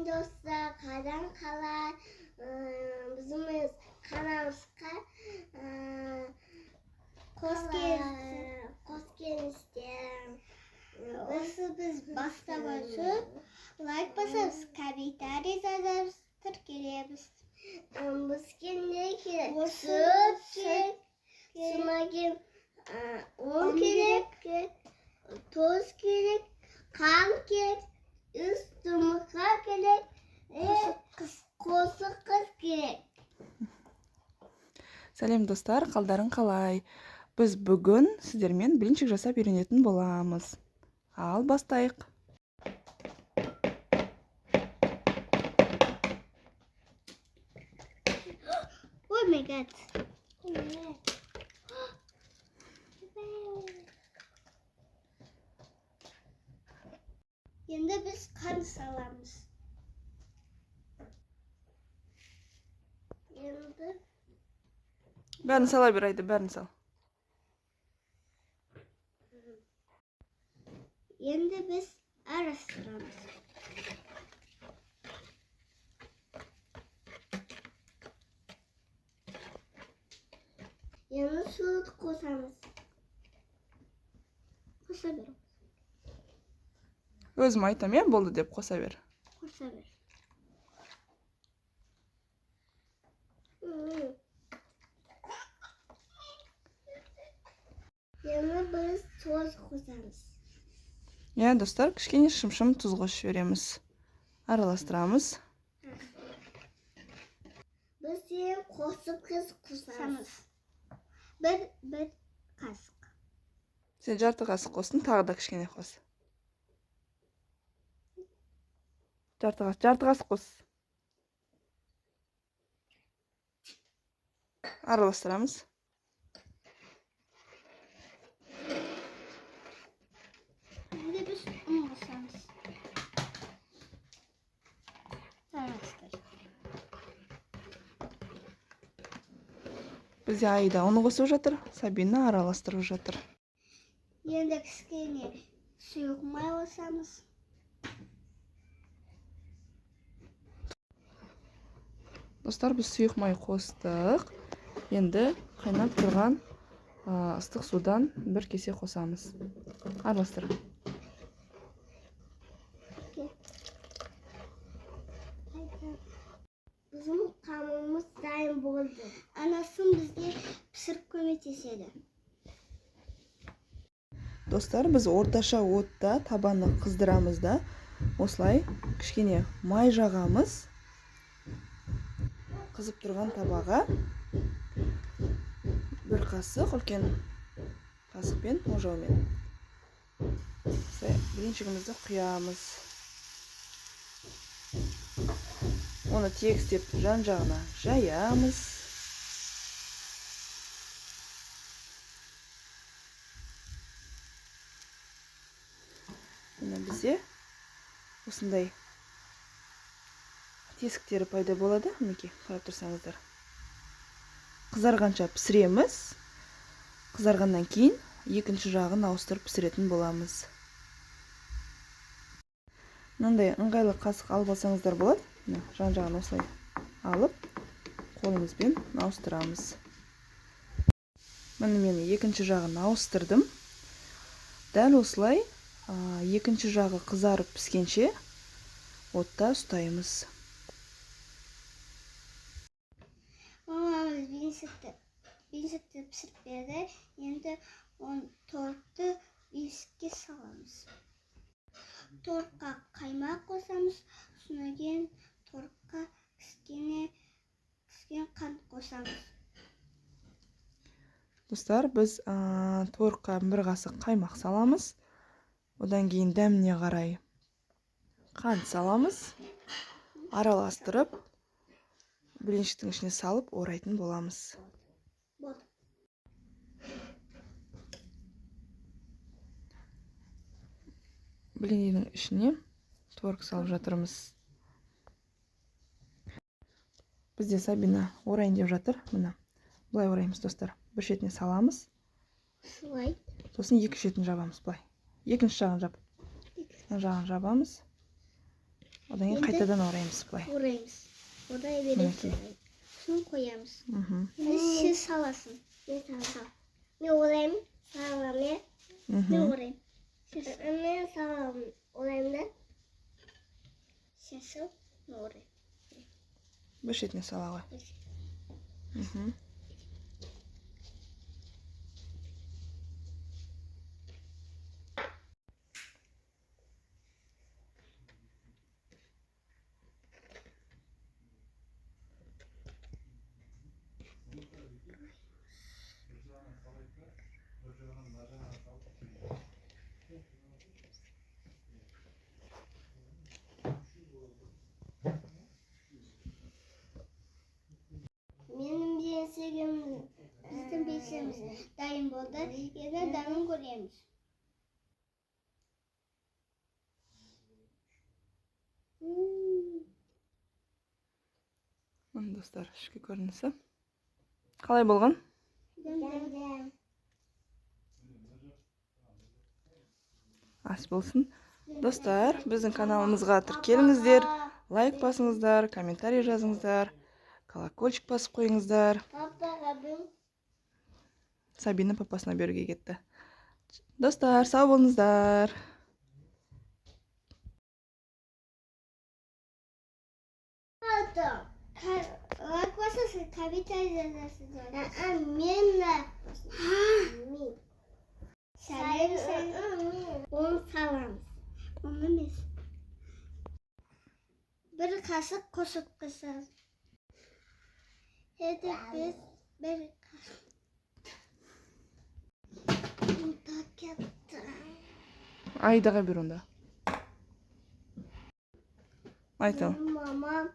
dostlar, kadan kalar. Bizimiz kanalımızda Koskenizde. Biz basta basıp like basarız, komentarı yazarız, Türkiye'miz. Biz kendine süt gerek, sunagin 10 gerek, toz gerek, kan gerek, üstümüzde gerek, kosu kız gerek. Сәлем достар, қалдарың қалай? Біз бүгін сіздермен блинчик жасап үйренетін боламыз. Ал бастайық. Oh my god. Şimdi biz kan salamız. Şimdi Бәрін сала бер айды, бәрін сал. Şimdi biz araştırıyoruz. Yanına su koysamız. Koysa bir. Өзім айтам, иә, болды деп қоса бер. Koysa bir. Yanına biz toz koysamız. Иә, достар, кішкене шым-шым тұз қосып жібереміз. Араластырамыз. Biz şimdi kosuk kız koysamız. Bir kaşık. Сен жарты қасық қостың, тағы да кішкене қос. Жарты қасық қос. Араластырамыз. Şimdi biz un koysamız. Araştır. Бізде Айда оны қосып жатыр, Сабина араластырып жатыр. Енді кішкене сұйық май қосамыз. Достар, біз сұйық май қостық. Енді қайнап тұрған ыстық судан бір кесе қосамыз. Араластыр. Bizim hamurumuz dayım oldu. Anasım bizге pişirip көмектеседі. Достар, біз орташа отта табаны қыздырамыз да, осылай кішкене май жағамыз. Қызып тұрған табаға бір қасық, үлкен қасықпен, ожаумен. Блинчигімізді құямыз. Оны тегістеп жан-жағына жаямыз. Бізде осындай тесіктері пайда болады. Мінекей, қарап тұрсаңыздар. Қызарғанша пісіреміз. Қызарғаннан кейін екінші жағын ауыстырып пісіретін боламыз. Мынандай ыңғайлы қасық алып алсаңыздар болады. Жан-жағын осылай алып, қолымызбен ауыстырамыз. Міне мен екінші жағын ауыстырдым. Дәл осылай екінші жағы қызарып піскенше отта ұстаймыз. Мамамыз беншікті пісіріп берді. Енді тортты беншікке саламыз. Тортқа қаймақ қосамыз. Содан кейін тортқа кішкене қант қосамыз. Достар, біз тортқа бір қасық қаймақ саламыз. Одан кейін дәміне қарай қант саламыз. Араластырып, блинчиктің ішіне салып орайтын боламыз. Блиннің ішіне творог салып жатырмыз. Бізде Сабина орайын деп жатыр. Мына, бұлай ораймыз, достар. Бір шетіне саламыз. Солай. Сосын екі шетін жабамыз, бұлай. Екінші жағын жап. Жағын жабамыз. Odan keyin Endi qaytadan o'raymiz былай. O'raymiz. O'rayveramiz. Minekey. So'ng qo'yamiz. Mhm. Endi siz salasin. Men o'raymi? Salaman. Men Mhm. o'raymi. Men salaman. O'raymi. Siz o'ray. Bir chetini sala qo'y. Mhm. Benim biyesegim bizim bilsemiz dayım bo'ldi. Yana dayım ko'ramiz. Mana do'stlar, shu ko'rinsa. Qalay bo'lgan? As bo'lsin. Do'stlar, bizning kanalimizga kelingizlar, like bosingizlar, kommentariy yozingizlar, kolokolchik bosib qo'yingizlar. Papa abim. Sabina papasini bu yerga ketdi. Do'stlar, sog' bo'lingizlar. Hatta Rakvasası kapitalizası Minna. Min. Sen. On salam. Onu mis. Bir kaşık koşup kısar. Hadi biz bir kaşık. Tak yaptım. Aydaga bir onda. Aytam. Mamam